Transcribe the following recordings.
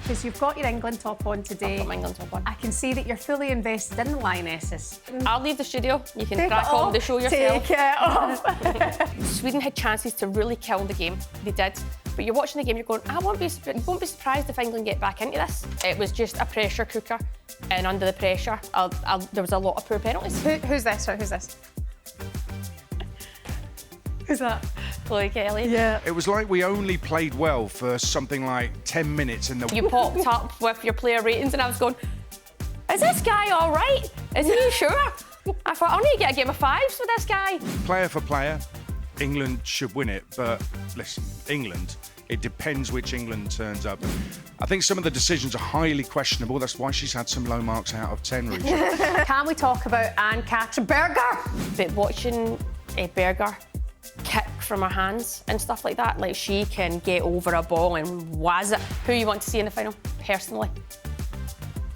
because you've got your England top on today. I've got my England top on. I can see that you're fully invested in the Lionesses. I'll leave the studio. You can Take crack it on off. with the show yourself. Take it off. Sweden had chances to really kill the game. They did. But you're watching the game, you're going, you won't be surprised if England get back into this. It was just a pressure cooker, and under the pressure, there was a lot of poor penalties. Who's this? Sorry, who's this? Who's that? Chloe Kelly. Yeah. It was like we only played well for something like 10 minutes in the... You popped up with your player ratings and I was going, is this guy all right? Is he sure? I thought, I'll need to get a game of fives with this guy. Player for player, England should win it, but listen, England, it depends which England turns up. I think some of the decisions are highly questionable. That's why she's had some low marks out of 10, Ruesha. Can we talk about katrin-berger? But watching Berger kick from her hands and stuff like that, like she can get over a ball and waz it. Who you want to see in the final, personally?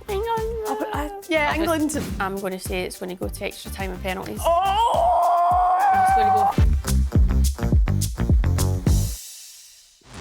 England. England. I'm going to say it's going to go to extra time and penalties. Oh! It's going to go.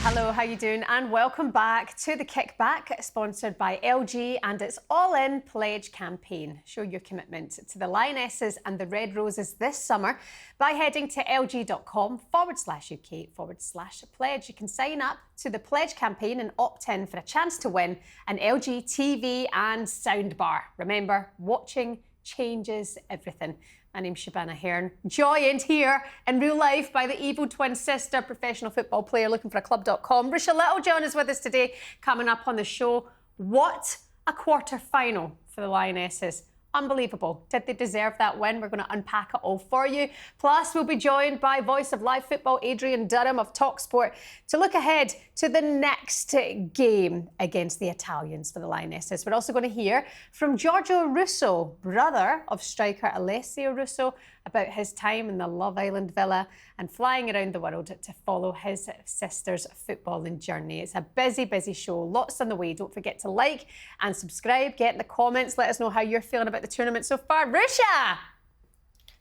Hello, how you doing? And welcome back to The Kickback, sponsored by LG and its all-in pledge campaign. Show your commitment to the Lionesses and the Red Roses this summer by heading to lg.com/UK/pledge. You can sign up to the pledge campaign and opt in for a chance to win an LG TV and soundbar. Remember, watching changes everything. My name's Shebahn Aherne, joined here in real life by the evil twin sister, professional football player looking for a club.com. Ruesha Littlejohn is with us today. Coming up on the show, what a quarter-final for the Lionesses. Unbelievable. Did they deserve that win? We're going to unpack it all for you. Plus, we'll be joined by voice of live football, Adrian Durham of talkSPORT, to look ahead to the next game against the Italians for the Lionesses. We're also going to hear from Giorgio Russo, brother of striker Alessia Russo, about his time in the Love Island villa and flying around the world to follow his sister's footballing journey. It's a busy, busy show. Lots on the way. Don't forget to like and subscribe. Get in the comments. Let us know how you're feeling about the tournament so far. Ruesha!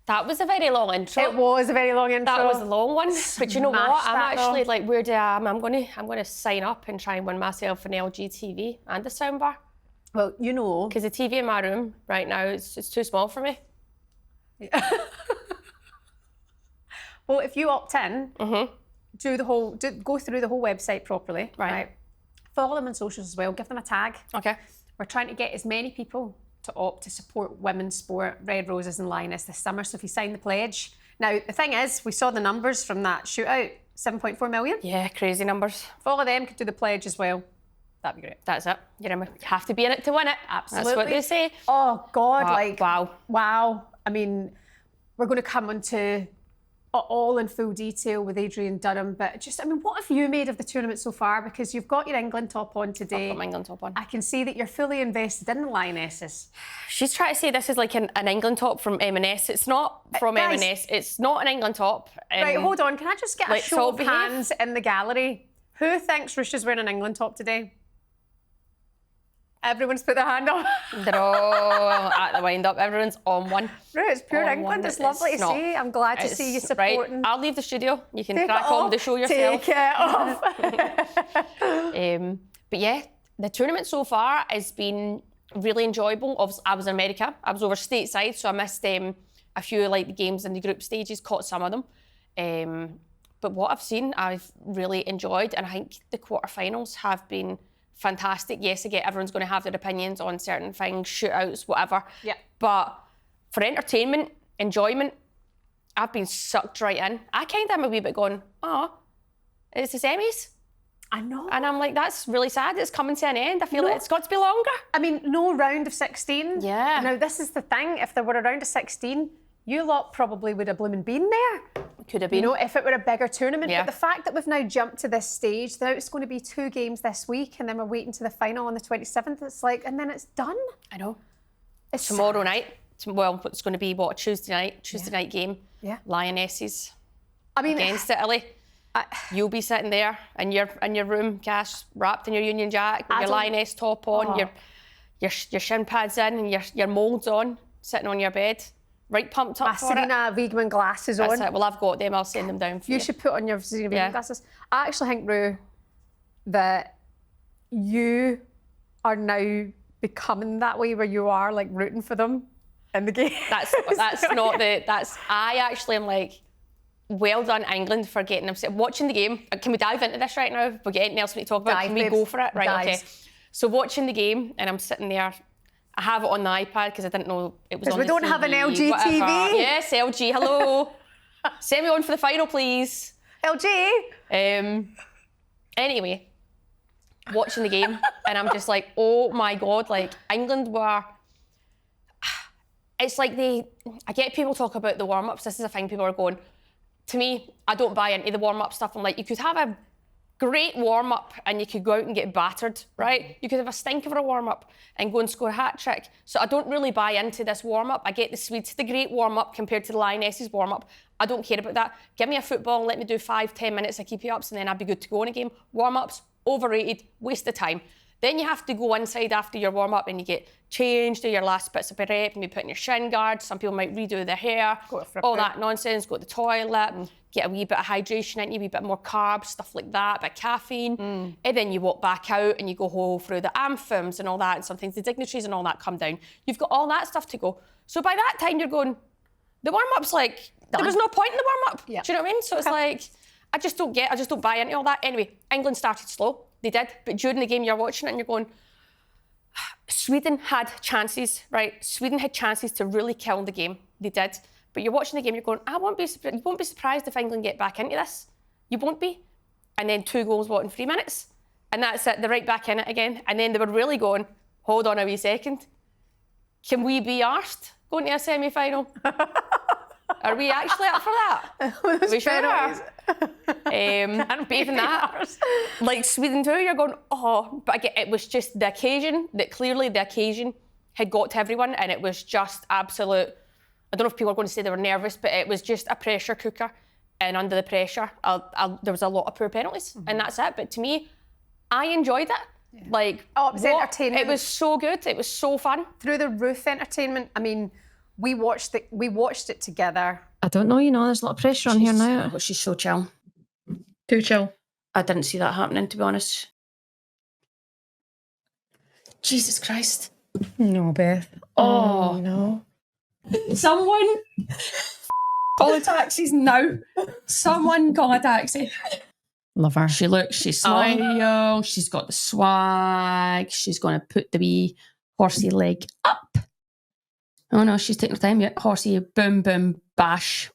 That was a very long intro. It was a very long intro. That was a long one. But you know what? I'm actually though. like, where do I am? I'm going to sign up and try and win myself an LG TV and a soundbar. Well, you know. Because the TV in my room right now it's too small for me. Well, if you opt in, go through the whole website properly, right? Follow them on socials as well. Give them a tag. Okay. We're trying to get as many people to opt to support women's sport, Red Roses and Lioness this summer. So if you sign the pledge. Now, the thing is, we saw the numbers from that shootout, 7.4 million. Yeah, crazy numbers. If all of them could do the pledge as well, that'd be great. That's it. You have to be in it to win it. Absolutely. That's what they say. Oh, God, Wow. I mean, we're going to come into all in full detail with Adrian Durham, but just, I mean, what have you made of the tournament so far? Because you've got your England top on today. I've got my England top on. I can see that you're fully invested in the Lionesses. She's trying to say this is like an England top from M&S. It's not from guys, M&S. It's not an England top. Right, hold on. Can I just get a let's show all of behave. hands in the gallery? Who thinks Ruesha's wearing an England top today? Everyone's put their hand up. They're all at the wind up. Everyone's on one. Right, it's pure On England. one. It's lovely to not. see. I'm glad to see you supporting. Right, I'll leave the studio. You can Take crack it on off. with the show yourself. Take it off. But yeah, the tournament so far has been really enjoyable. I was in America. I was over stateside, so I missed a few like the games in the group stages, caught some of them. But what I've seen, I've really enjoyed, and I think the quarterfinals have been fantastic. Yes, again, everyone's going to have their opinions on certain things, shootouts, whatever. Yeah. But for entertainment, enjoyment, I've been sucked right in. I kind of am a wee bit going, it's the semis. I know. And I'm like, that's really sad. It's coming to an end. I feel like it's got to be longer. I mean, no round of 16. Yeah. Now, this is the thing. If there were a round of 16, you lot probably would have blooming been there. Could have been. You know, if it were a bigger tournament. Yeah. But the fact that we've now jumped to this stage, now it's going to be 2 games this week, and then we're waiting to the final on the 27th. It's like, and then it's done. I know. It's Tomorrow sad. night. Well, it's going to be, what, Tuesday night game. Yeah. Lionesses. I mean, Against Italy. You'll be sitting there in your room, Cash, wrapped in your Union Jack, with your Lioness top on, your shin pads in, and your moulds on, sitting on your bed. Right pumped up for it. Serena Wiegman glasses on. That's it. Well, I've got them. I'll send them down for you. You should put on your Serena Wiegman Yeah. glasses. I actually think, Rue, that you are now becoming that way where you are like rooting for them in the game? That's I actually am like, well done England for getting upset. Watching the game, can we dive into this right now? If we get anything else we need to talk about, can we go for it? Right, Dives. okay. So watching the game, and I'm sitting there, I have it on the iPad because I didn't know it was on the we don't TV, have an LG whatever. TV. Yes, LG, hello. Send me on for the final, please. LG. Anyway, watching the game, and I'm just like, oh my God, like England were, it's like I get people talk about the warm-ups, this is a thing people are going, to me, I don't buy into the warm-up stuff. I'm like, you could have a great warm-up and you could go out and get battered, right? You could have a stink of a warm-up and go and score a hat-trick. So I don't really buy into this warm-up. I get the Swedes, the great warm-up compared to the Lionesses warm-up. I don't care about that. Give me a football, let me do 5-10 minutes of keepy-ups and then I'd be good to go in a game. Warm-ups, overrated, waste of time. Then you have to go inside after your warm-up and you get changed, do your last bits of prep, maybe put in your shin guards. Some people might redo their hair, all that nonsense, go to the toilet, get a wee bit of hydration in you, a wee bit more carbs, stuff like that, a bit of caffeine. And then you walk back out and you go through the anthems and all that, and sometimes the dignitaries and all that come down. You've got all that stuff to go. So by that time you're going, the warm-up's like, there was no point in the warm-up. Yeah. Do you know what I mean? So it's like, I just don't buy into all that. Anyway, England started slow. They did, but during the game you're watching it and you're going, Sweden had chances, right? Sweden had chances to really kill the game. They did. But you're watching the game, you're going, you won't be surprised if England get back into this. You won't be. And then 2 goals, in 3 minutes? And that's it, they're right back in it again. And then they were really going, hold on a wee second. Can we be arsed going to a semi-final? Are we actually up for that? Are we sure? But even that, like Sweden too, you're going, oh, but again, it was just the occasion, that clearly the occasion had got to everyone, and it was just absolute, I don't know if people are going to say they were nervous, but it was just a pressure cooker, and under the pressure, there was a lot of poor penalties, and that's it. But to me, I enjoyed it. Yeah. Like, it was entertaining. It was so good, it was so fun. Through the roof entertainment. I mean, we watched it together. I don't know, there's a lot of pressure on here now. But she's so chill. Too chill. I didn't see that happening, to be honest. Jesus Christ. No, Beth. Oh, no. Someone call a taxis now. Someone call a taxi. Love her. She's smile, she's got the swag, she's going to put the wee horsey leg up. Oh no, she's taking her time yet. Horsey, boom, boom, bash.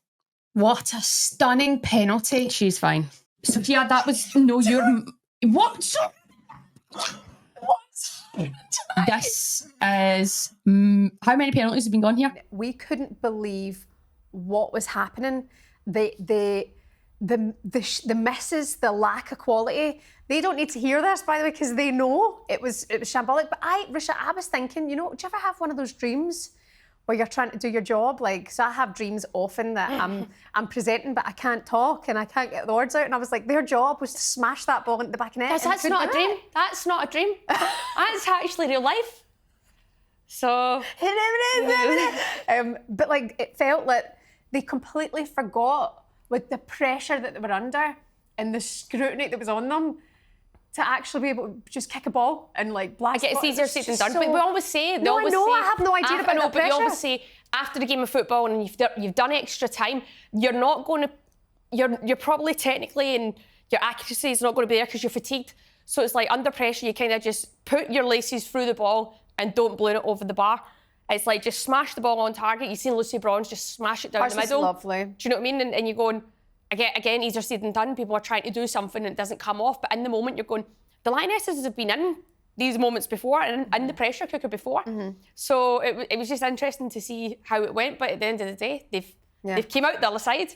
What a stunning penalty. She's fine. So yeah, that was, what? What? This is, how many penalties have been gone here? We couldn't believe what was happening. The misses, the lack of quality. They don't need to hear this, by the way, because they know it was shambolic. But Ruesha, I was thinking, do you ever have one of those dreams where you're trying to do your job? Like, so I have dreams often that I'm presenting, but I can't talk and I can't get the words out. And I was like, their job was to smash that ball into the back of the net. That's not a dream. That's not a dream. That's actually real life. So. But like, it felt like they completely forgot, with the pressure that they were under and the scrutiny that was on them, to actually be able to just kick a ball and like blast. It's easier said than done. But we always say, I have no idea about that pressure. But you always say after the game of football and you've done extra time, you're not going to, you're probably technically, and your accuracy is not going to be there because you're fatigued. So it's like under pressure, you kind of just put your laces through the ball and don't balloon it over the bar. It's like just smash the ball on target. You see Lucy Bronze just smash it down the middle. Lovely. Do you know what I mean? And you're going, again, easier said than done. People are trying to do something and it doesn't come off. But in the moment, you're going, the Lionesses have been in these moments before and in the pressure cooker before. Mm-hmm. So it was just interesting to see how it went. But at the end of the day, they've came out the other side.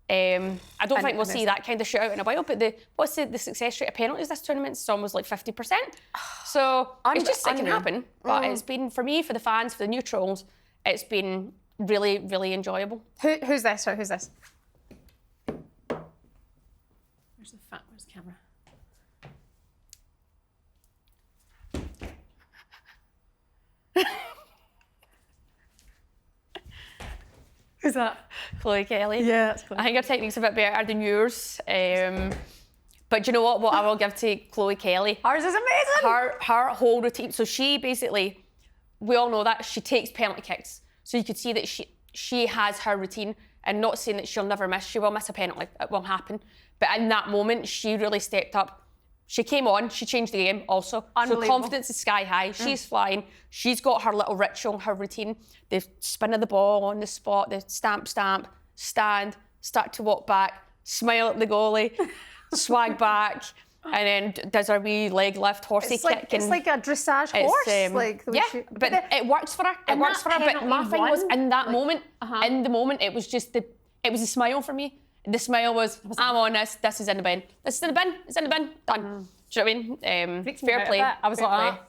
I don't think we'll see that kind of shootout in a while. But what's the success rate of penalties this tournament? It's almost like 50%. So it can happen. But it's been, for me, for the fans, for the neutrals, it's been really, really enjoyable. Who's this? Sorry, who's this? Where's the camera? Who's that? Chloe Kelly. Yeah, that's Chloe. I think her technique's a bit better than yours. But do you know what? What I will give to Chloe Kelly? Hers is amazing. Her whole routine. So she basically, we all know that she takes penalty kicks. So you could see that she has her routine, and not saying that she'll never miss. She will miss a penalty. It will happen. But in that moment, she really stepped up. She came on. She changed the game also. So confidence is sky high. She's flying. She's got her little ritual, her routine. The spin of the ball on the spot, the stamp, stand, start to walk back, smile at the goalie, swag back, and then does her wee leg lift, horsey kick. It's like a dressage horse. But it works for her. It works for her. But my thing was, in that moment, in the moment, it was just it was a smile for me. The smile was, I'm on this. This is in the bin. This is in the bin. It's in the bin. Done. Do you know what I mean? Fair play. I was like,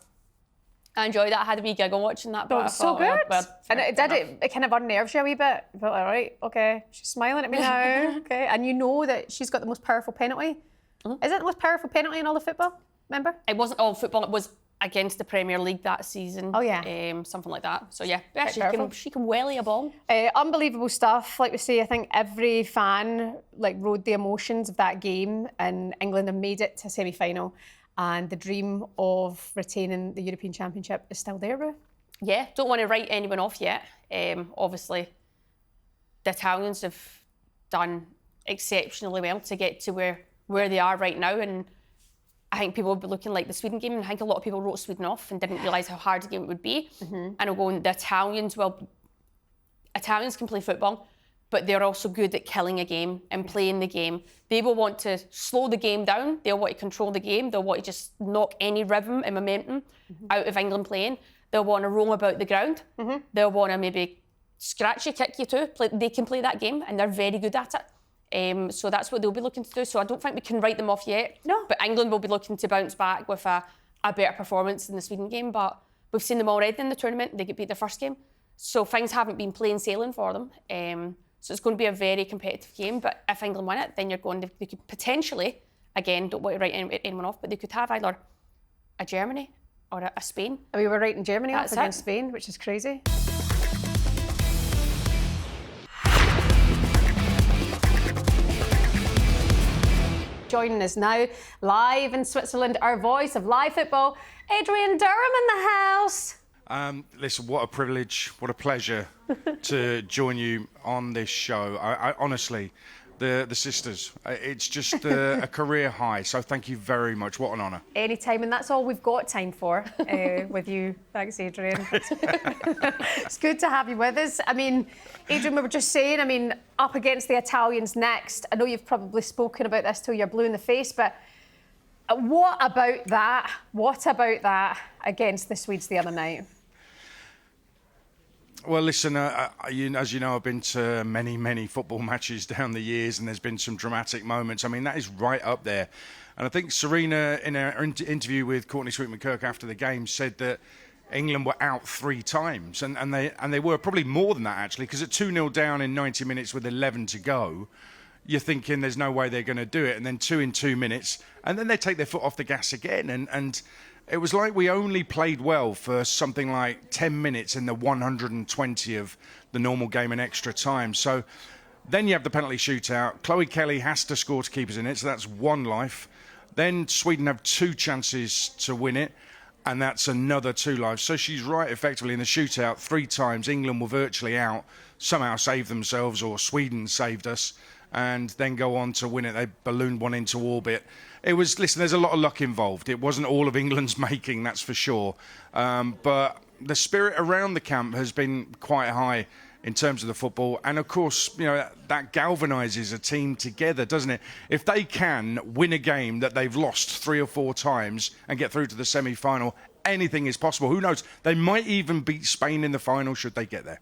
I enjoyed it. I had a wee giggle watching that. But it was so good. And it kind of unnerves you a wee bit. You felt like, all right, okay, she's smiling at me now. Okay, and you know that she's got the most powerful penalty. Is it the most powerful penalty in all of football? Remember? It wasn't all football. It was against the Premier League that season. Oh yeah. Something like that. So yeah, she can welly a ball. Unbelievable stuff. Like we say, I think every fan rode the emotions of that game, and England have made it to a semi-final, and the dream of retaining the European Championship is still there, Ru. Yeah, don't want to write anyone off yet. Obviously, the Italians have done exceptionally well to get to where they are right now, and I think people will be looking like the Sweden game, and I think a lot of people wrote Sweden off and didn't realise how hard a game it would be. And I'm going, the Italians can play football, but they're also good at killing a game and playing the game. They will want to slow the game down. They'll want to control the game. They'll want to just knock any rhythm and momentum out of England playing. They'll want to roam about the ground. They'll want to maybe scratch you, kick you too. They can play that game, and they're very good at it. So that's what they'll be looking to do. So I don't think we can write them off yet. No. But England will be looking to bounce back with a better performance in the Sweden game. But we've seen them already in the tournament. They get beat the first game. So things haven't been plain sailing for them. So it's going to be a very competitive game. But if England win it, then you're going to, they could potentially, again, don't want to write anyone off, but they could have either a Germany or a Spain. And we were writing Germany That's off against Spain, which is crazy. Joining us now, live in Switzerland, our voice of live football, Adrien Durham in the house. Listen, what a privilege, what a pleasure to join you on this show. I honestly, the sisters, it's just a career high. So thank you very much. What an honour. Anytime, and that's all we've got time for with you. Thanks, Adrien. It's good to have you with us. I mean, Adrien, we were just saying, up against the Italians next. I know you've probably spoken about this till you're blue in the face, but what about that? What about that against the Swedes the other night? Well, listen, as you know, I've been to many football matches down the years, and there's been some dramatic moments. That is right up there. And I think Serena, in her interview with Courtney Sweet-McKirk after the game, said that England were out 3 times. And they were probably more than that, actually, because at 2-0 down in 90 minutes with 11 to go, you're thinking there's no way they're going to do it. And then 2 in 2 minutes, and then they take their foot off the gas again. And it was like we only played well for something like 10 minutes in the 120 of the normal game in extra time. So then you have the penalty shootout. Chloe Kelly has to score to keep us in it, so that's 1 life. Then Sweden have 2 chances to win it, and that's another 2 lives. So she's right, effectively, in the shootout 3 times. England were virtually out, somehow saved themselves, or Sweden saved us, and then go on to win it. They ballooned one into orbit. It was, listen, there's a lot of luck involved. It wasn't all of England's making, that's for sure. But the spirit around the camp has been quite high in terms of the football. And of course, that galvanises a team together, doesn't it? If they can win a game that they've lost 3 or 4 times and get through to the semi-final, anything is possible. Who knows? They might even beat Spain in the final should they get there.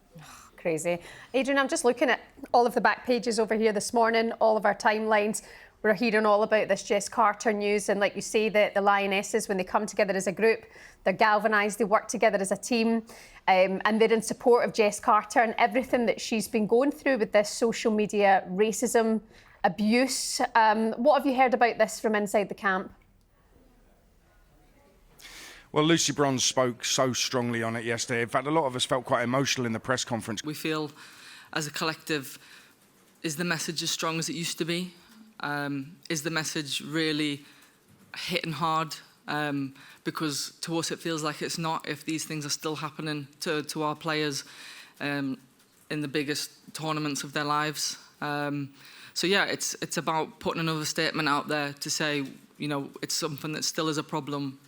Crazy. Adrien, I'm just looking at all of the back pages over here this morning, all of our timelines. We're hearing all about this Jess Carter news, and like you say, the Lionesses, when they come together as a group, they're galvanised, they work together as a team, and they're in support of Jess Carter and everything that she's been going through with this social media racism, abuse. What have you heard about this from inside the camp? Well, Lucy Bronze spoke so strongly on it yesterday. In fact, a lot of us felt quite emotional in the press conference. We feel, as a collective, is the message as strong as it used to be? Is the message really hitting hard? Because to us it feels like it's not, if these things are still happening to our players in the biggest tournaments of their lives. So yeah, it's about putting another statement out there to say, you know, it's something that still is a problem.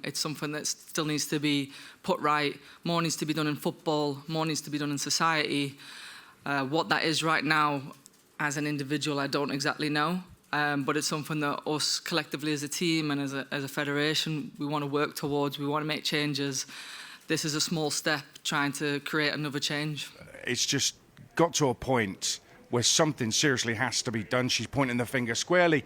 It's something that still needs to be put right. More needs to be done in football, more needs to be done in society. What that is right now, as an individual, I don't exactly know. But it's something that us collectively as a team and as a federation, we want to work towards. We want to make changes. This is a small step trying to create another change. It's just got to a point where something seriously has to be done. She's pointing the finger squarely.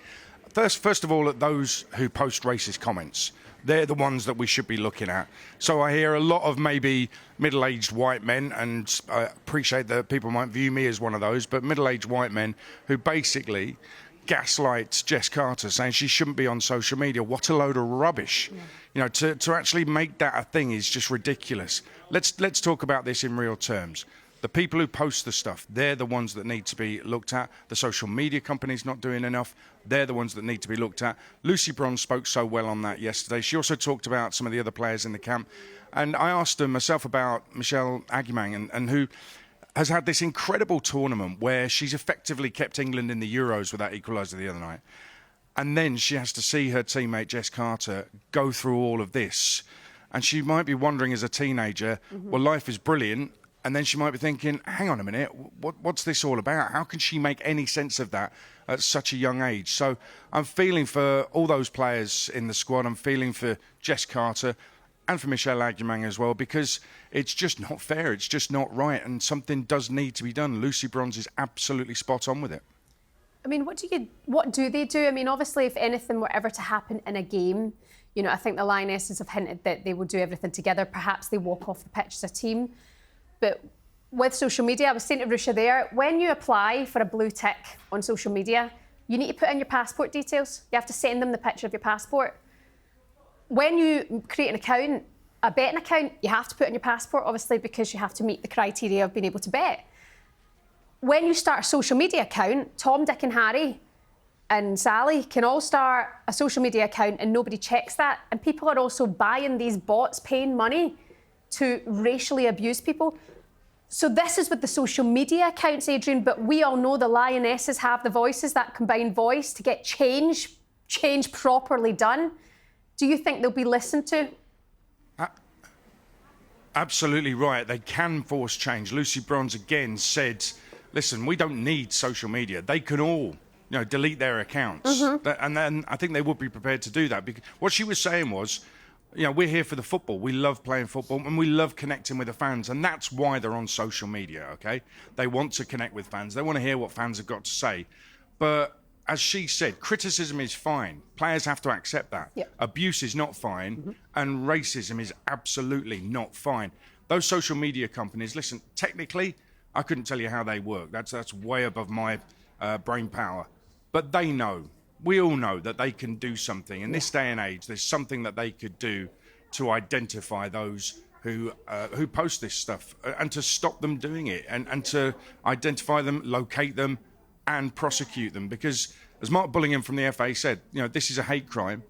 First of all, at those who post racist comments. They're the ones that we should be looking at. So I hear a lot of maybe middle-aged white men, and I appreciate that people might view me as one of those, but middle-aged white men who basically gaslight Jess Carter, saying she shouldn't be on social media. What a load of rubbish. Yeah. You know, to actually make that a thing is just ridiculous. Let's talk about this in real terms. The people who post the stuff, they're the ones that need to be looked at. The social media companies not doing enough. They're the ones that need to be looked at. Lucy Bronze spoke so well on that yesterday. She also talked about some of the other players in the camp. And I asked her myself about Michelle Agumang, and who has had this incredible tournament where she's effectively kept England in the Euros with that equaliser the other night. And then she has to see her teammate Jess Carter go through all of this. And she might be wondering as a teenager, well, life is brilliant. And then she might be thinking, hang on a minute, what's this all about? How can she make any sense of that at such a young age? So I'm feeling for all those players in the squad. I'm feeling for Jess Carter and for Michelle Agumang as well, because it's just not fair. It's just not right. And something does need to be done. Lucy Bronze is absolutely spot on with it. I mean, what do they do? I mean, obviously, if anything were ever to happen in a game, you know, I think the Lionesses have hinted that they will do everything together. Perhaps they walk off the pitch as a team. But with social media, I was saying to Ruesha there, when you apply for a blue tick on social media, you need to put in your passport details. You have to send them the picture of your passport. When you create an account, a betting account, you have to put in your passport, obviously, because you have to meet the criteria of being able to bet. When you start a social media account, Tom, Dick and Harry and Sally can all start a social media account and nobody checks that. And people are also buying these bots, paying money to racially abuse people. So this is with the social media accounts, Adrian, but we all know the Lionesses have the voices, that combined voice, to get change properly done. Do you think they'll be listened to? Absolutely right. They can force change. Lucy Bronze again said, listen, we don't need social media. They can all, you know, delete their accounts. And then I think they would be prepared to do that. Because what she was saying was, you know, we're here for the football. We love playing football and we love connecting with the fans. And that's why they're on social media, OK? They want to connect with fans. They want to hear what fans have got to say. But as she said, criticism is fine. Players have to accept that. Yep. Abuse is not fine. And racism is absolutely not fine. Those social media companies, listen, technically, I couldn't tell you how they work. That's way above my brain power. But they know. We all know that they can do something. In this day and age, there's something that they could do to identify those who post this stuff and to stop them doing it and to identify them, locate them and prosecute them. Because as Mark Bullingham from the FA said, you know, this is a hate crime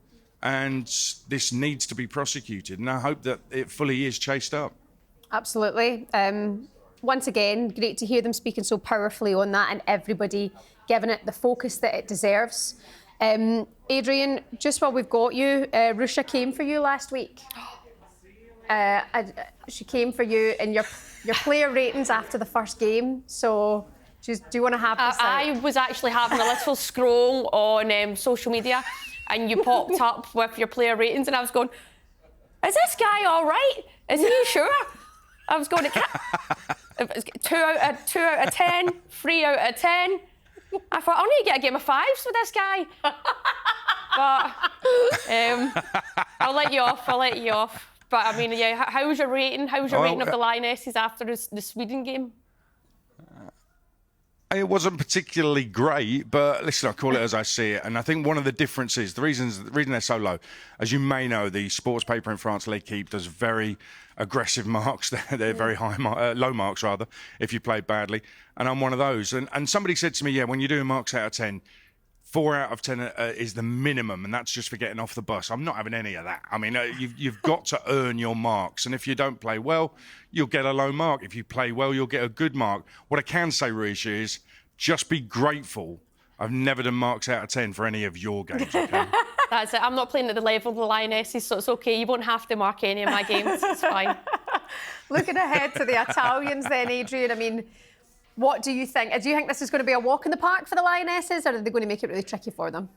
and this needs to be prosecuted. And I hope that it fully is chased up. Absolutely. Once again, great to hear them speaking so powerfully on that and everybody giving it the focus that it deserves. Adrian, just while we've got you, Ruesha came for you last week. She came for you in your player ratings after the first game. So, do you want to have this? I was actually having a little scroll on social media, and you popped up with your player ratings, and I was going, "Is this guy all right? Is he sure?" I was going, 2 out of 10, 3 out of 10. I thought, I'll need to get a game of fives with this guy. But I'll let you off. But I mean, yeah, how was your rating? How was your rating of the Lionesses after the Sweden game? It wasn't particularly great, but listen, I call it as I see it. And I think one of the differences, the reason they're so low, as you may know, the sports paper in France, L'Équipe, does very aggressive marks. They're very low marks, rather, if you played badly. And I'm one of those. And somebody said to me, yeah, when you're doing marks out of 10, 4 out of 10 is the minimum, and that's just for getting off the bus. I'm not having any of that. I mean, you've got to earn your marks, and if you don't play well, you'll get a low mark. If you play well, you'll get a good mark. What I can say, Ruesha, is just be grateful I've never done marks out of 10 for any of your games, okay? That's it. I'm not playing at the level of the Lionesses, so it's okay. You won't have to mark any of my games. It's fine. Looking ahead to the Italians then, Adrian, I mean, what do you think? Do you think this is going to be a walk in the park for the Lionesses, or are they going to make it really tricky for them?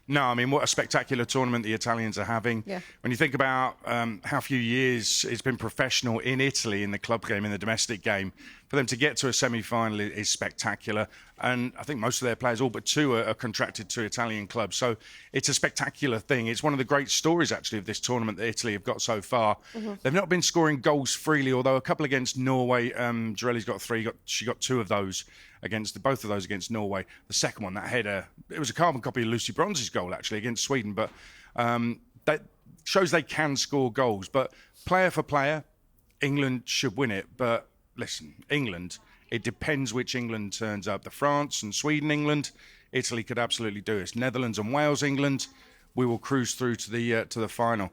No, I mean, what a spectacular tournament the Italians are having. Yeah. When you think about how few years it's been professional in Italy in the club game, in the domestic game, for them to get to a semi-final is spectacular. And I think most of their players, all but 2, are contracted to Italian clubs. So it's a spectacular thing. It's one of the great stories, actually, of this tournament that Italy have got so far. They've not been scoring goals freely, although a couple against Norway. Girelli's got 3. She got 2 of those both of those against Norway. The second one, that header, it was a carbon copy of Lucy Bronze's goal, actually, against Sweden. But that shows they can score goals. But player for player, England should win it. But listen, England, it depends which England turns up. The France and Sweden England, Italy could absolutely do it. Netherlands and Wales England, we will cruise through to the final.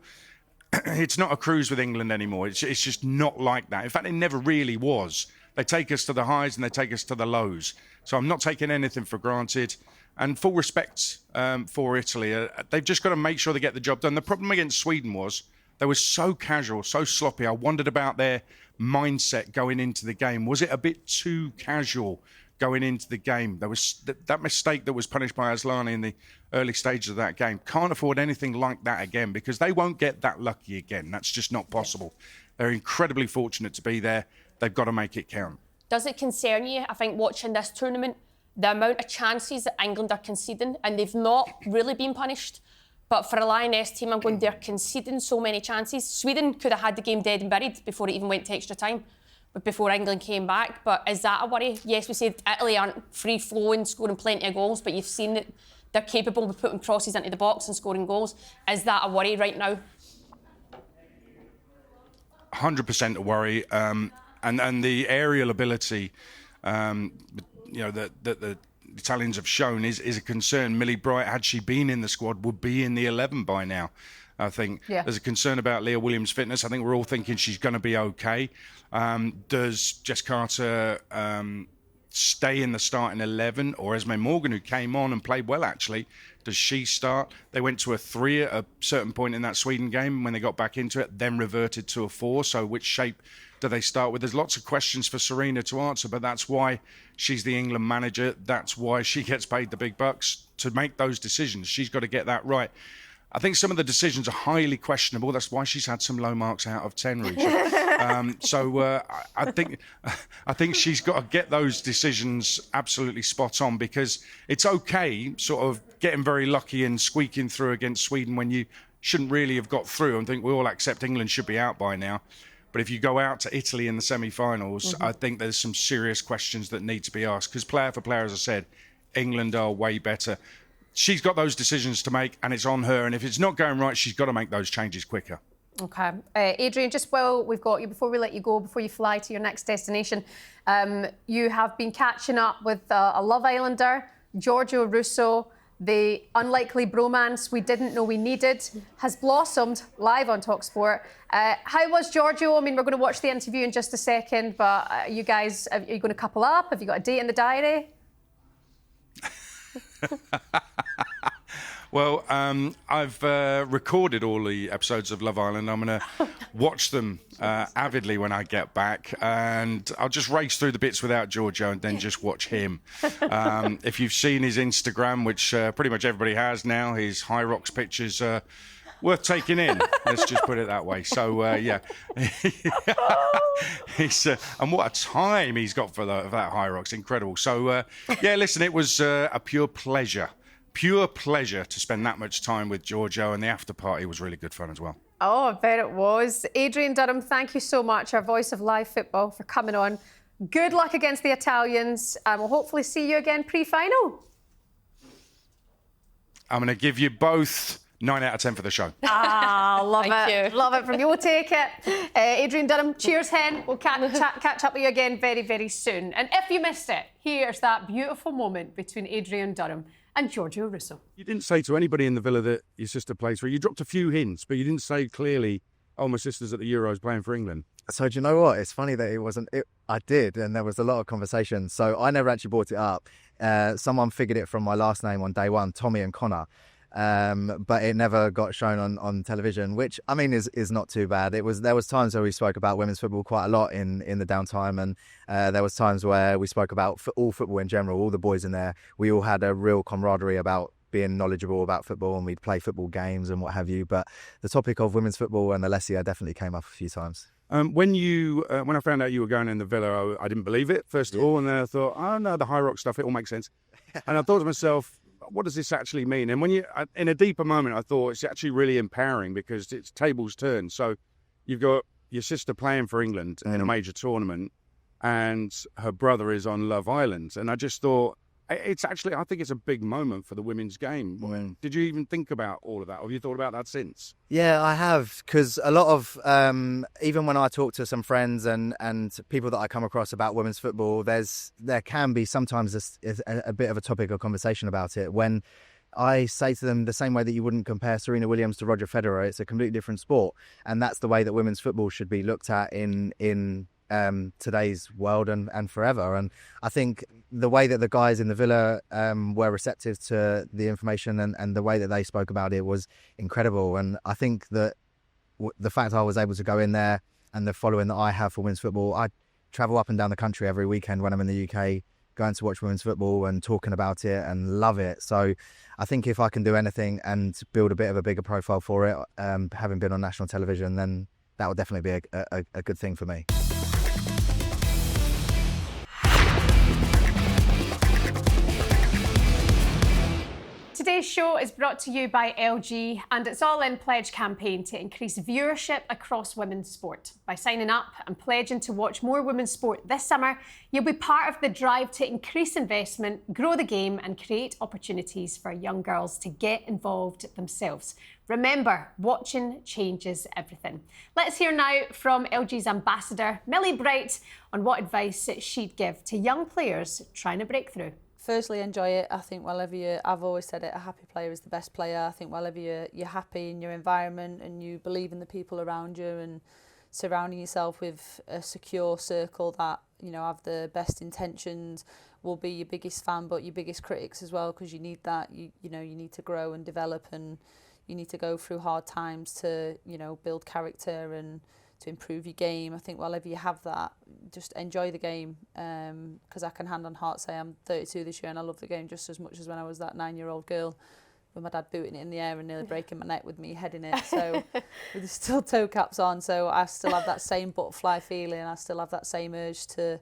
It's not a cruise with England anymore. It's just not like that. In fact, it never really was. They take us to the highs and they take us to the lows. So I'm not taking anything for granted. And full respect for Italy. They've just got to make sure they get the job done. The problem against Sweden was they were so casual, so sloppy. I wondered about their mindset going into the game. Was it a bit too casual going into the game? There was that mistake that was punished by Asllani in the early stages of that game. Can't afford anything like that again, because they won't get that lucky again. That's just not possible. They're incredibly fortunate to be there. They've got to make it count. Does it concern you, I think, watching this tournament, the amount of chances that England are conceding, and they've not really been punished? But for a Lioness team, I'm going, they're conceding so many chances. Sweden could have had the game dead and buried before it even went to extra time, but before England came back. But is that a worry? Yes, we said Italy aren't free-flowing, scoring plenty of goals, but you've seen that they're capable of putting crosses into the box and scoring goals. Is that a worry right now? 100% a worry. And the aerial ability, that the Italians have shown is a concern. Millie Bright, had she been in the squad, would be in the 11 by now. I think there's a concern about Leah Williams' fitness. I think we're all thinking she's going to be okay. Does Jess Carter stay in the starting 11, or Esme Morgan, who came on and played well, actually, does she start? They went to a 3 at a certain point in that Sweden game when they got back into it, then reverted to a 4. So which shape do they start with? There's lots of questions for Serena to answer, but that's why she's the England manager. That's why she gets paid the big bucks to make those decisions. She's got to get that right. I think some of the decisions are highly questionable. That's why she's had some low marks out of 10, Ruesha. I think she's got to get those decisions absolutely spot on, because it's okay sort of getting very lucky and squeaking through against Sweden when you shouldn't really have got through. I think we all accept England should be out by now. But if you go out to Italy in the semi-finals, I think there's some serious questions that need to be asked, because player for player, as I said, England are way better. She's got those decisions to make, and it's on her. And if it's not going right, she's got to make those changes quicker. OK. Adrian, just while we've got you, before we let you go, before you fly to your next destination, you have been catching up with a Love Islander, Giorgio Russo. The unlikely bromance we didn't know we needed has blossomed live on talkSPORT. How was Giorgio? I mean, we're going to watch the interview in just a second, but you guys, are you going to couple up? Have you got a date in the diary? Well, I've recorded all the episodes of Love Island. I'm going to watch them avidly when I get back, and I'll just race through the bits without Giorgio and then just watch him. If you've seen his Instagram, which pretty much everybody has now, his High Rocks pictures worth taking in. Let's just put it that way. So, yeah. And what a time he's got for that High Rocks. Incredible. So, yeah, listen, it was a pure pleasure to spend that much time with Giorgio, and the after party was really good fun as well. Oh, I bet it was. Adrien Durham, thank you so much, our voice of live football, for coming on. Good luck against the Italians, and we'll hopefully see you again pre-final. I'm going to give you both 9 out of 10 for the show. Love Thank it. you. Love it from you. We'll take it. Adrian Durham, cheers, hen. We'll catch up with you again very, very soon. And if you missed it, here's that beautiful moment between Adrian Durham and Giorgio Russo. You didn't say to anybody in the villa that your sister plays for. You dropped a few hints, but you didn't say clearly, oh, my sister's at the Euros playing for England. So do you know what? It's funny that it wasn't. I did, and there was a lot of conversation. So I never actually brought it up. Someone figured it from my last name on day one, Tommy and Connor. But it never got shown on television, which I mean is not too bad. There was times where we spoke about women's football quite a lot in the downtime, and there was times where we spoke about all football in general. All the boys in there, we all had a real camaraderie about being knowledgeable about football, and we'd play football games and what have you. But the topic of women's football and Alessia definitely came up a few times. When I found out you were going in the villa, I didn't believe it, first of all, and then I thought, oh no, the high rock stuff, it all makes sense. And I thought to myself, what does this actually mean? And when in a deeper moment, I thought it's actually really empowering because it's tables turned. So you've got your sister playing for England in a major tournament, and her brother is on Love Island. And I just thought, I think it's a big moment for the women's game. Did you even think about all of that, or have you thought about that since? Yeah, I have, because a lot of, even when I talk to some friends and people that I come across about women's football, there can be sometimes a bit of a topic of conversation about it. When I say to them the same way that you wouldn't compare Serena Williams to Roger Federer, it's a completely different sport. And that's the way that women's football should be looked at in today's world and forever. And I think the way that the guys in the villa were receptive to the information and the way that they spoke about it was incredible. And I think that the fact I was able to go in there and the following that I have for women's football, I travel up and down the country every weekend when I'm in the UK, going to watch women's football and talking about it and love it. So I think if I can do anything and build a bit of a bigger profile for it, having been on national television, then that would definitely be a good thing for me. Today's show is brought to you by LG, and it's all in pledge campaign to increase viewership across women's sport. By signing up and pledging to watch more women's sport this summer, you'll be part of the drive to increase investment, grow the game, and create opportunities for young girls to get involved themselves. Remember, watching changes everything. Let's hear now from LG's ambassador, Millie Bright, on what advice she'd give to young players trying to break through. Firstly, enjoy it. I think I've always said it, a happy player is the best player. I think whenever you're happy in your environment and you believe in the people around you and surrounding yourself with a secure circle that, have the best intentions, will be your biggest fan but your biggest critics as well, because you need that. You need to grow and develop, and you need to go through hard times to, build character and to improve your game. I think whenever you have that, just enjoy the game, because I can hand on heart say I'm 32 this year and I love the game just as much as when I was that 9-year-old girl with my dad booting it in the air and nearly breaking my neck with me heading it. So with still toe caps on, so I still have that same butterfly feeling. I still have that same urge to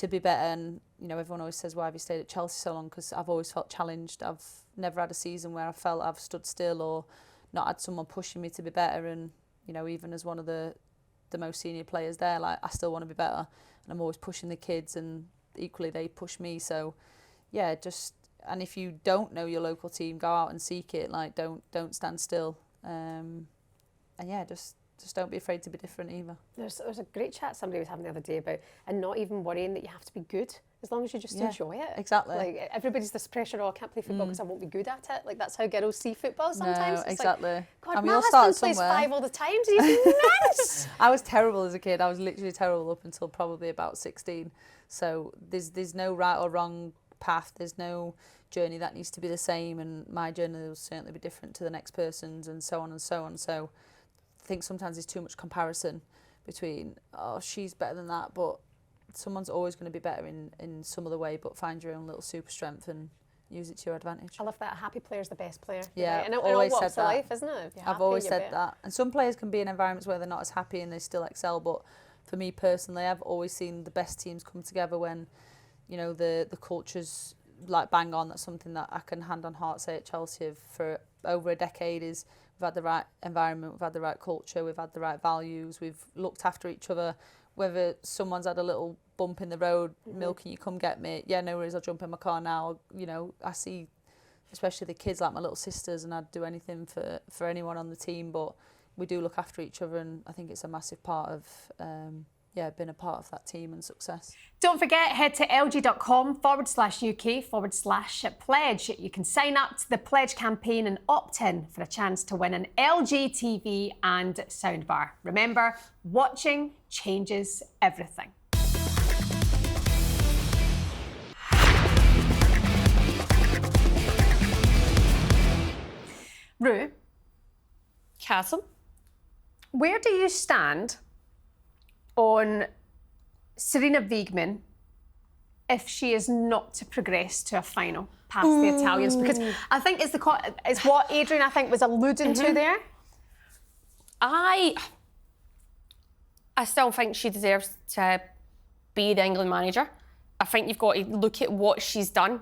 be better. And everyone always says, why have you stayed at Chelsea so long? Because I've always felt challenged. I've never had a season where I felt I've stood still or not had someone pushing me to be better. And even as one of the most senior players there, like, I still want to be better, and I'm always pushing the kids, and equally they push me. So yeah, and if you don't know your local team, go out and seek it. Like, don't stand still, and yeah, just don't be afraid to be different either. There's a great chat somebody was having the other day about, and not even worrying that you have to be good, as long as you just enjoy it. Exactly. Like, everybody's this pressure, I can't play football because I won't be good at it. Like, that's how girls see football sometimes. No, it's exactly. Like, God, And my we all start husband plays somewhere. 5 all the time. He's nuts. I was terrible as a kid. I was literally terrible up until probably about 16. So there's no right or wrong path. There's no journey that needs to be the same, and my journey will certainly be different to the next person's, and so on and so on. So I think sometimes there's too much comparison between, oh, she's better than that, but someone's always going to be better in some other way. But find your own little super strength and use it to your advantage. I love that. A happy player's the best player. Yeah, and it always all said walks of that. life, isn't it? If you're I've happy, always you're said better. that. And some players can be in environments where they're not as happy and they still excel. But for me personally, I've always seen the best teams come together when, the culture's like bang on. That's something that I can hand on heart say at Chelsea for over a decade is we've had the right environment, we've had the right culture, we've had the right values, we've looked after each other. Whether someone's had a little bump in the road, Milk, can you come get me? Yeah, no worries, I'll jump in my car now. I see especially the kids like my little sisters, and I'd do anything for anyone on the team. But we do look after each other, and I think it's a massive part of been a part of that team and success. Don't forget, head to lg.com/UK/pledge. You can sign up to the pledge campaign and opt in for a chance to win an LG TV and soundbar. Remember, watching changes everything. Ru, Castle. where do you stand on Serena Wiegmann if she is not to progress to a final past the Italians? Because I think it's what Adrian, I think, was alluding to there. I still think she deserves to be the England manager. I think you've got to look at what she's done.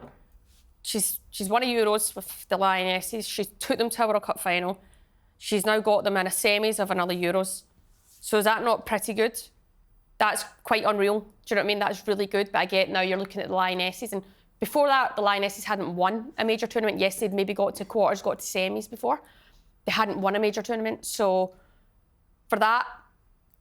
She's won a Euros with the Lionesses. She took them to a World Cup final. She's now got them in a semis of another Euros. So is that not pretty good? That's quite unreal. Do you know what I mean? That's really good. But I get now you're looking at the Lionesses. And before that, the Lionesses hadn't won a major tournament. Yes, they'd maybe got to quarters, got to semis before. They hadn't won a major tournament. So for that,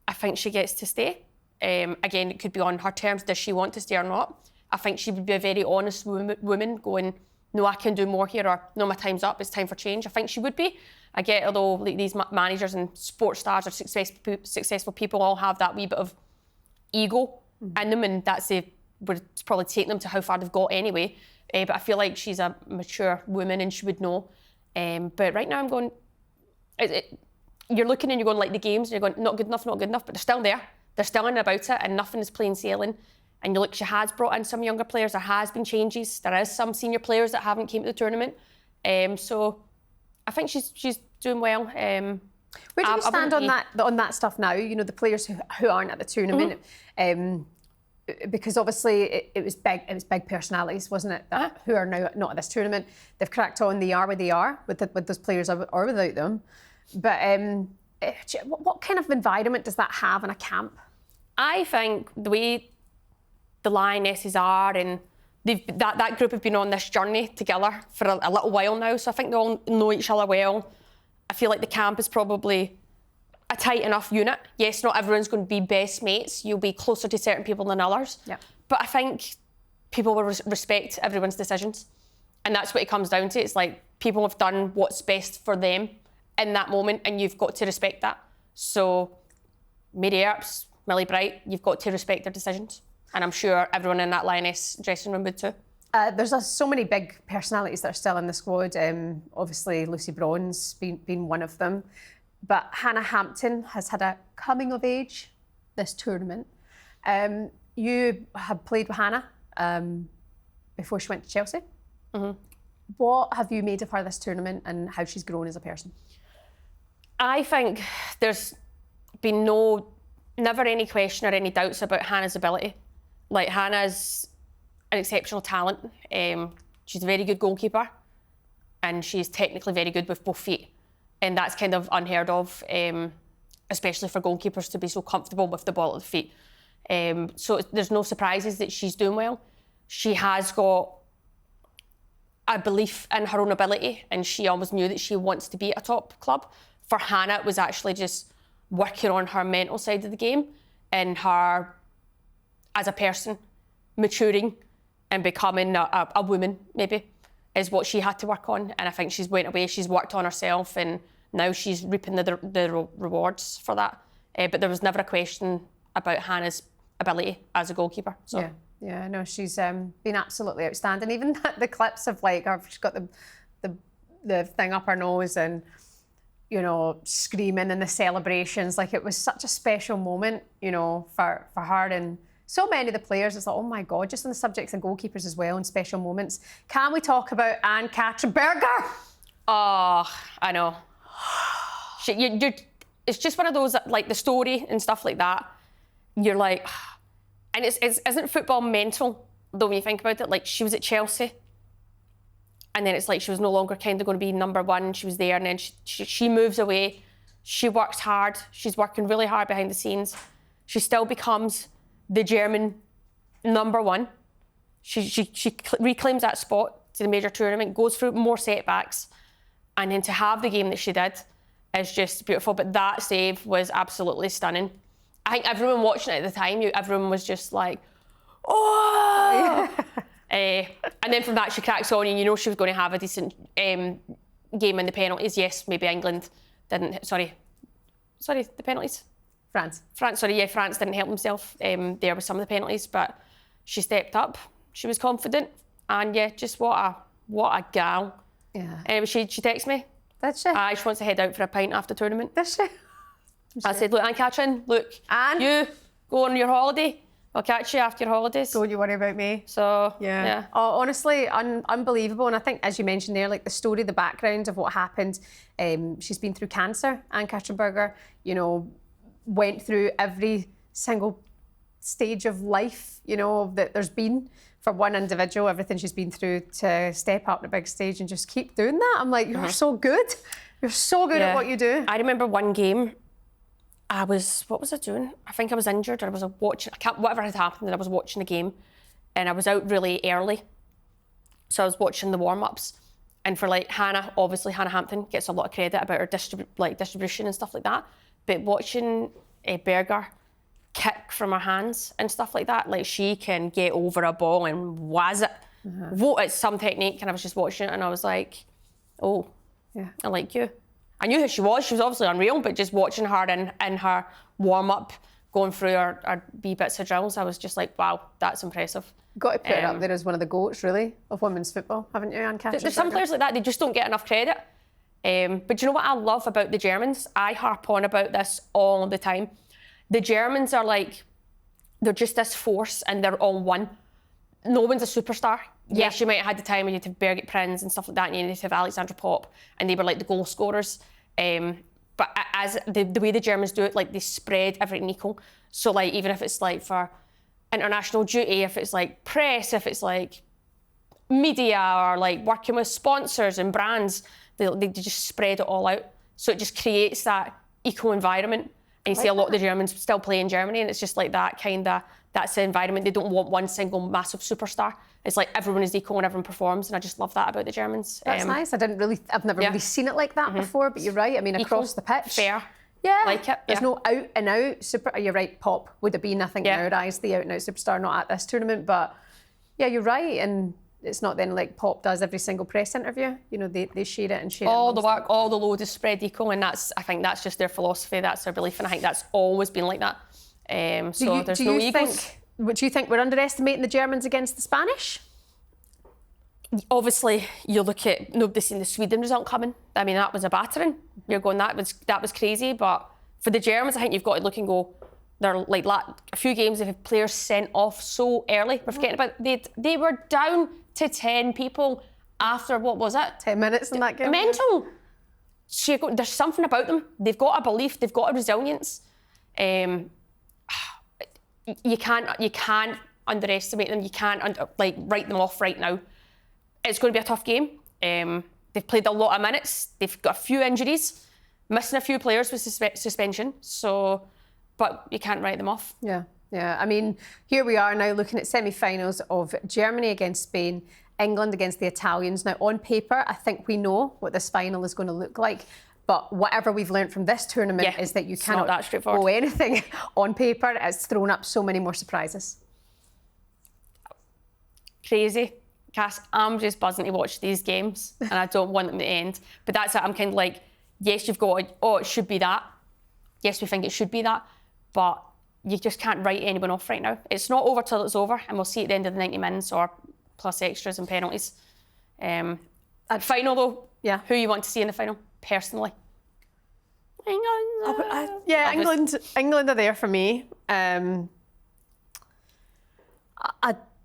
I think she gets to stay. Again, it could be on her terms. Does she want to stay or not? I think she would be a very honest woman going, no, I can do more here, or no, my time's up, it's time for change. I think she would be. I get, although like, these managers and sports stars or successful people all have that wee bit of ego in them, and that's would probably take them to how far they've got anyway. But I feel like she's a mature woman and she would know. But right now I'm going, you're looking and you're going like the games and you're going, not good enough, but they're still there. They're still in about it and nothing is plain sailing. And you look, she has brought in some younger players. There has been changes. There is some senior players that haven't came to the tournament. So I think she's doing well. Where do you stand on that stuff now? You know, the players who aren't at the tournament, because obviously it was big personalities, wasn't it? Who are now not at this tournament. They've cracked on. They are where they are with those players or without them. But what kind of environment does that have in a camp? I think the way the Lionesses are, and that group have been on this journey together for a little while now, so I think they all know each other well. I feel like the camp is probably a tight enough unit. Yes, not everyone's going to be best mates. You'll be closer to certain people than others. Yeah. But I think people will respect everyone's decisions. And that's what it comes down to. It's like people have done what's best for them in that moment, and you've got to respect that. So Mary Earps, Millie Bright, you've got to respect their decisions. And I'm sure everyone in that Lioness dressing room would too. There's so many big personalities that are still in the squad. Obviously, Lucy Braun's been one of them. But Hannah Hampton has had a coming of age this tournament. You have played with Hannah before she went to Chelsea. Mm-hmm. What have you made of her this tournament and how she's grown as a person? I think there's been never any question or any doubts about Hannah's ability. Like, Hannah's an exceptional talent. She's a very good goalkeeper and she's technically very good with both feet. And that's kind of unheard of, especially for goalkeepers to be so comfortable with the ball at the feet. So there's no surprises that she's doing well. She has got a belief in her own ability and she always knew that she wants to be at a top club. For Hannah, it was actually just working on her mental side of the game and her, as a person, maturing and becoming a woman, maybe, is what she had to work on. And I think she's went away, she's worked on herself, and now she's reaping the rewards for that. But there was never a question about Hannah's ability as a goalkeeper. So. Yeah, no, she's been absolutely outstanding. Even the clips of like her, she's got the thing up her nose and, you know, screaming in the celebrations. Like, it was such a special moment, you know, for her and so many of the players. It's like, oh my God, just on the subjects and goalkeepers as well and special moments. Can we talk about Katrin-Berger? Oh, I know. It's just one of those, like the story and stuff like that. You're like, and isn't football mental though when you think about it? Like, she was at Chelsea and then it's like she was no longer kind of going to be number one. She was there and then she moves away. She works hard. She's working really hard behind the scenes. She still becomes the German number one. She reclaims that spot to the major tournament, goes through more setbacks, and then to have the game that she did is just beautiful. But that save was absolutely stunning. I think everyone watching it at the time, everyone was just like, oh! And then from that, she cracks on, and you know she was going to have a decent game in the penalties. Yes, maybe England didn't. Sorry, the penalties. France, France didn't help themselves there with some of the penalties, but she stepped up. She was confident, and yeah, just what a gal. Yeah. She texted me. Did she? She wants to head out for a pint after tournament. Did she? I said, look, Anne Katrin, look, Anne? you go on your holiday. I'll catch you after your holidays. Don't you worry about me. So, yeah. Oh, honestly, unbelievable. And I think, as you mentioned there, like the story, the background of what happened, she's been through cancer, Anne Katrin-Berger, you know, went through every single stage of life, you know, that there's been for one individual, everything she's been through to step up to the big stage and just keep doing that. I'm like, you're so good. You're so good at what you do. I remember one game, what was I doing? I think I was injured, or I was watching, whatever had happened, and I was watching the game, and I was out really early. So I was watching the warm-ups. And for like Hannah, obviously Hannah Hampton gets a lot of credit about her distribution and stuff like that. But watching Berger kick from her hands and stuff like that, like she can get over a ball and waz it. It's some technique, and I was just watching it and I was like, oh, yeah, I like you. I knew who she was. She was obviously unreal, but just watching her in her warm-up, going through her wee bits of drills, I was just like, wow, that's impressive. Got to put it up there as one of the GOATs, really, of women's football, haven't you, Anne Katrin? There's some players like that, they just don't get enough credit. But do you know what I love about the Germans? I harp on about this all the time. The Germans are like, they're just this force and they're all one. No one's a superstar. Yes, you might have had the time when you had to have Birgit Prinz and stuff like that, and you need to have Alexandra Popp, and they were like the goal scorers. But as the way the Germans do it, like they spread everything equal. So like even if it's like for international duty, if it's like press, if it's like media, or like working with sponsors and brands, they just spread it all out. So it just creates that equal environment. And you see a lot of the Germans still play in Germany, and it's just like that's the environment. They don't want one single massive superstar. It's like everyone is equal and everyone performs, and I just love that about the Germans. That's nice. I've never really seen it like that before, but you're right. I mean, across the pitch. Fair. Yeah. Like it. There's no out and out super. You're right, Pop would have been, I think, in our eyes, the out and out superstar, not at this tournament. But yeah, you're right. And it's not then like Pop does every single press interview. You know, they share it and share it. All the work, all the load is spread equal, and I think that's just their philosophy. That's their belief, and I think that's always been like that. So there's no egos. Do you think we're underestimating the Germans against the Spanish? Obviously, you look at nobody's seen the Sweden result coming. I mean, that was a battering. You're going, that was crazy. But for the Germans, I think you've got to look and go, they're like a few games they've had players sent off so early. We're forgetting about they were down to 10 people after, what was it? 10 minutes in that game. Mental. So there's something about them. They've got a belief. They've got a resilience. You can't underestimate them. You can't write them off right now. It's going to be a tough game. They've played a lot of minutes. They've got a few injuries, missing a few players with suspension. So, but you can't write them off. Yeah. I mean, here we are now looking at semi-finals of Germany against Spain, England against the Italians. Now, on paper, I think we know what this final is going to look like. But whatever we've learned from this tournament is that you cannot go anything on paper. It's thrown up so many more surprises. Crazy. Cass, I'm just buzzing to watch these games, and I don't want them to end. But that's it. I'm kind of like, yes, you've got, it should be that. Yes, we think it should be that. But you just can't write anyone off right now. It's not over till it's over, and we'll see at the end of the 90 minutes or plus extras and penalties. At final, though, who you want to see in the final, personally? England. England are there for me. I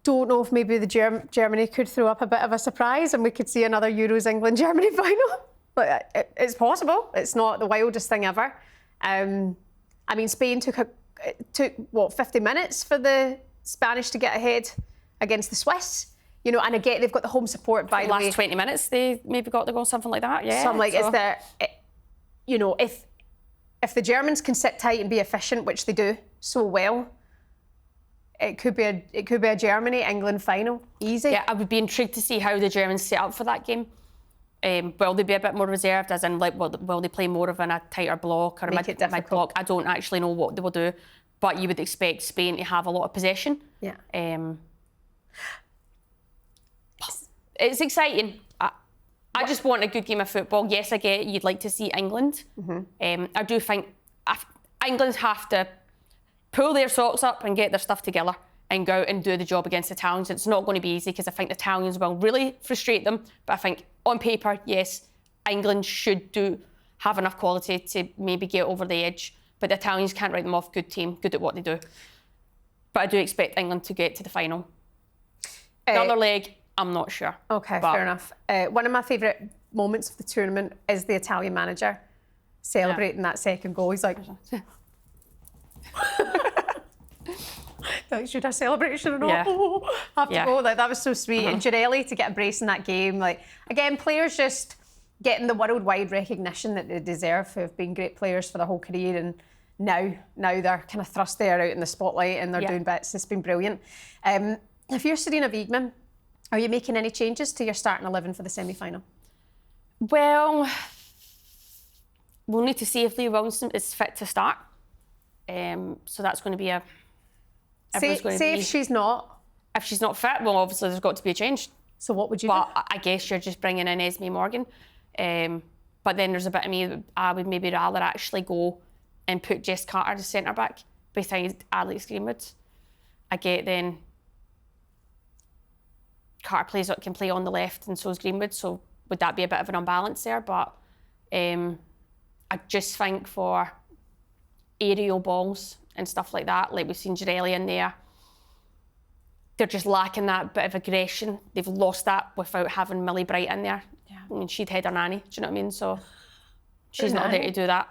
don't know if maybe the Germany could throw up a bit of a surprise and we could see another Euros England-Germany final. But it's possible. It's not the wildest thing ever. I mean, Spain took 50 minutes for the Spanish to get ahead against the Swiss. You know, and again, they've got the home support by the last 20 minutes. They maybe got the goal, something like that. Yeah. So I'm like, is there, you know, if the Germans can sit tight and be efficient, which they do so well, it could be a Germany-England final. Easy. Yeah, I would be intrigued to see how the Germans set up for that game. Will they be a bit more reserved, as in, like, will they play more of a tighter block or a mid block? I don't actually know what they will do, but you would expect Spain to have a lot of possession. Yeah. It's exciting. I just want a good game of football. Yes, I get you'd like to see England. I do think England have to pull their socks up and get their stuff together and go out and do the job against the Italians. It's not going to be easy because I think the Italians will really frustrate them. But I think on paper, yes, England should have enough quality to maybe get over the edge. But the Italians can't write them off. Good team, good at what they do. But I do expect England to get to the final. The other leg, I'm not sure. Okay, fair enough. One of my favourite moments of the tournament is the Italian manager celebrating that second goal. He's like, should I celebration or not? Yeah. Have to go. Like, that was so sweet. And Girelli to get a brace in that game. Like, again, players just getting the worldwide recognition that they deserve, who have been great players for their whole career, and now they're kind of thrust there out in the spotlight and they're doing bits. It's been brilliant. If you're Sarina Wiegman, are you making any changes to your starting 11 for the semi-final? Well, we'll need to see if Leah Wilson is fit to start. So that's going to be If she's not. If she's not fit, well, obviously there's got to be a change. So what would you do? But I guess you're just bringing in Esme Morgan. But then there's a bit of me that I would maybe rather actually go and put Jess Carter as centre back beside Alex Greenwood. I get then Carter can play on the left and so is Greenwood, so would that be a bit of an unbalance there? But I just think for aerial balls and stuff like that, like we've seen Girelli in there, they're just lacking that bit of aggression. They've lost that without having Millie Bright in there. Yeah. I mean, she'd head her nanny, do you know what I mean? So she's not there to do that.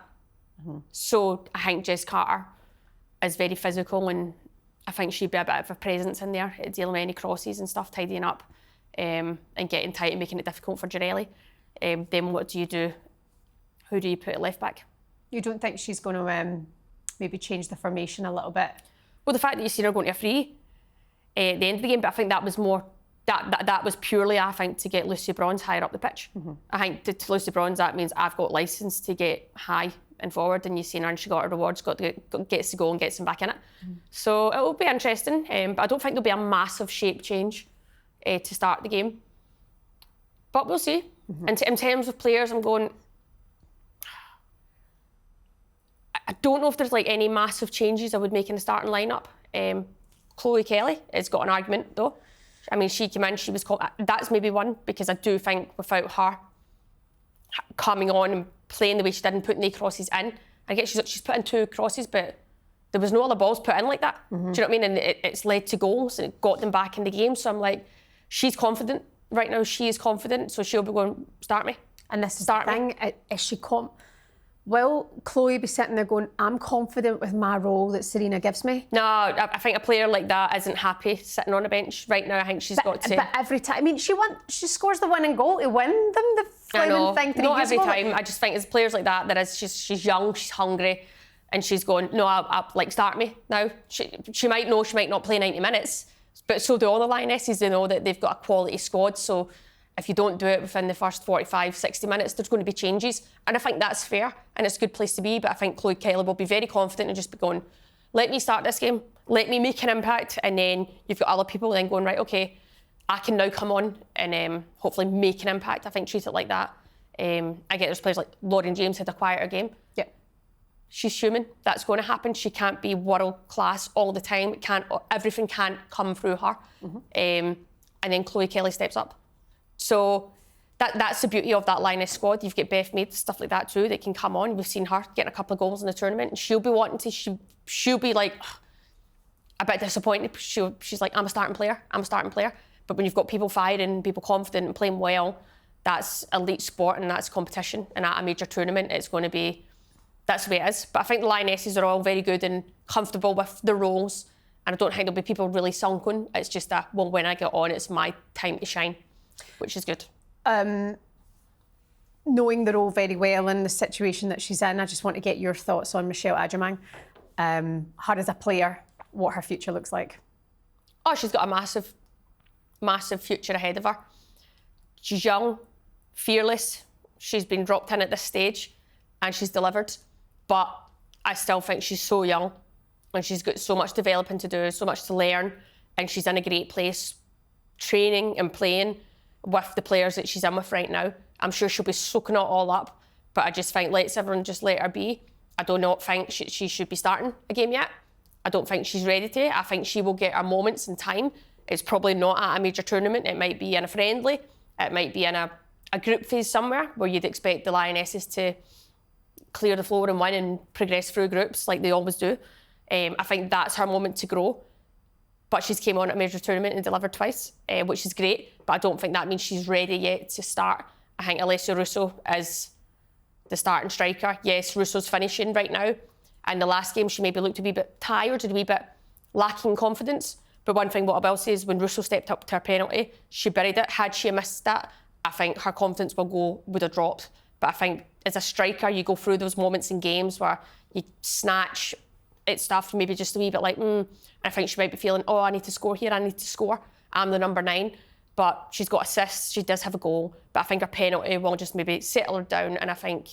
So I think Jess Carter is very physical, and I think she'd be a bit of a presence in there, dealing with any crosses and stuff, tidying up and getting tight and making it difficult for Girelli. Then what do you do? Who do you put at left back? You don't think she's going to maybe change the formation a little bit? Well, the fact that you seen her going to a free at the end of the game, but I think that was more, that was purely, I think, to get Lucy Bronze higher up the pitch. I think to Lucy Bronze, that means I've got licence to get high and forward, and you've seen her and she got her rewards, gets to go and gets them back in it. So it will be interesting, but I don't think there'll be a massive shape change to start the game. But we'll see. And in terms of players, I'm going, I don't know if there's like any massive changes I would make in the starting lineup. Chloe Kelly has got an argument though. I mean, she came in, she was called, that's maybe one, because I do think without her coming on and playing the way she did and putting the crosses in, I guess she's put in 2 crosses, but there was no other balls put in like that. Do you know what I mean? And it's led to goals and it got them back in the game. So I'm like, she's confident right now. She is confident, so she'll be going, start me. And this is the thing, is she will Chloe be sitting there going, I'm confident with my role that Sarina gives me? No, I think a player like that isn't happy sitting on a bench right now. I think she's got to. But every time, I mean, she scores the winning goal to win them the flaming thing. Not every time. I just think as players like that, there is she's young, she's hungry, and she's going, no, I'll like start me now. She might know she might not play 90 minutes, but so do all the Lionesses. They know that they've got a quality squad. So if you don't do it within the first 45, 60 minutes, there's going to be changes. And I think that's fair and it's a good place to be. But I think Chloe Kelly will be very confident and just be going, let me start this game, let me make an impact. And then you've got other people then going, right, okay, I can now come on and hopefully make an impact. I think treat it like that. I get there's players like Lauren James had a quieter game. Yeah. She's human. That's going to happen. She can't be world class all the time. Everything can't come through her. And then Chloe Kelly steps up. So that's the beauty of that Lioness squad. You've got Beth Mead, stuff like that too, that can come on. We've seen her getting a couple of goals in the tournament, and she'll be wanting to. She'll be like a bit disappointed. She's like, I'm a starting player. But when you've got people firing, people confident and playing well, that's elite sport and that's competition. And at a major tournament, it's going to be. That's the way it is. But I think the Lionesses are all very good and comfortable with the roles, and I don't think there'll be people really sunken. It's just that, well, when I get on, it's my time to shine, which is good. Knowing the role very well and the situation that she's in, I just want to get your thoughts on Michelle Adjemang. Her as a player, what her future looks like. Oh, she's got a massive, massive future ahead of her. She's young, fearless. She's been dropped in at this stage and she's delivered. But I still think she's so young and she's got so much developing to do, so much to learn, and she's in a great place, training and playing with the players that she's in with right now. I'm sure she'll be soaking it all up, but I just think let's everyone just let her be. I do not think she should be starting a game yet. I don't think she's ready to. I think she will get her moments in time. It's probably not at a major tournament. It might be in a friendly. It might be in a group phase somewhere where you'd expect the Lionesses to clear the floor and win and progress through groups like they always do. I think that's her moment to grow. But she's came on at a major tournament and delivered twice, which is great. But I don't think that means she's ready yet to start. I think Alessia Russo is the starting striker. Yes, Russo's finishing right now. And the last game, she maybe looked a wee bit tired and a wee bit lacking confidence. But one thing what I will say is when Russo stepped up to her penalty, she buried it. Had she missed that, I think her confidence would have dropped. But I think as a striker, you go through those moments in games where you snatch at stuff, maybe just a wee bit like, I think she might be feeling, oh, I need to score here, I need to score. I'm the number 9. But she's got assists, she does have a goal. But I think her penalty will just maybe settle her down, and I think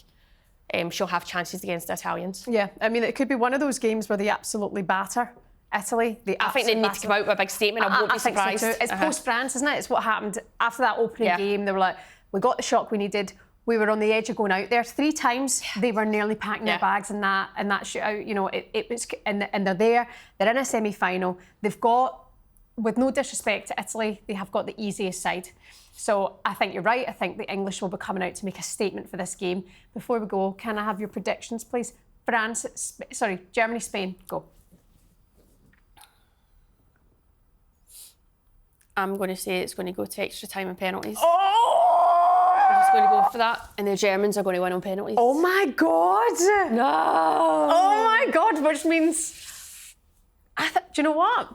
she'll have chances against the Italians. Yeah, I mean, it could be one of those games where they absolutely batter Italy. I think they need to come out with a big statement. I won't be surprised. So too. It's post-France, isn't it? It's what happened after that opening game. They were like, we got the shock we needed. We were on the edge of going out there 3 times. They were nearly packing their bags in that shootout. You know, it was, and they're there. They're in a semi-final. They've got, with no disrespect to Italy, they have got the easiest side. So I think you're right. I think the English will be coming out to make a statement for this game. Before we go, can I have your predictions, please? Germany, Spain, go. I'm going to say it's going to go to extra time and penalties. Oh! I'm just going to go for that. And the Germans are going to win on penalties. Oh my God! No! Oh my God, which means... do you know what?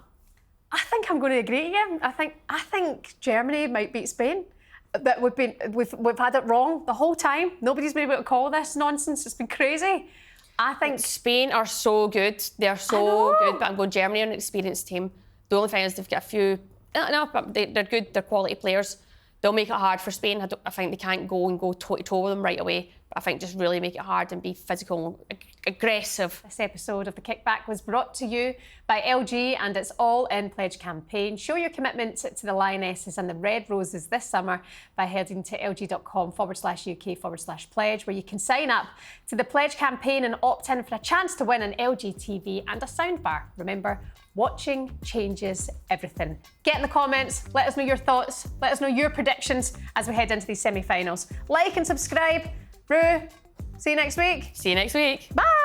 I think I'm going to agree again. I think Germany might beat Spain. That we've had it wrong the whole time. Nobody's been able to call this nonsense. It's been crazy. I think Spain are so good. They're so good. But I'm going Germany are an experienced team. The only thing is they've got a few... No, but they're good. They're quality players. They'll make it hard for Spain. I think they can't go toe-to-toe with them right away. But I think just really make it hard and be physical, aggressive. This episode of The Kickback was brought to you by LG and its All-In Pledge campaign. Show your commitment to the Lionesses and the Red Roses this summer by heading to lg.com/UK/pledge, where you can sign up to the Pledge campaign and opt in for a chance to win an LG TV and a soundbar. Remember, watching changes everything. Get in the comments, let us know your thoughts, let us know your predictions as we head into these semi-finals. Like and subscribe. Rue, see you next week. See you next week. Bye.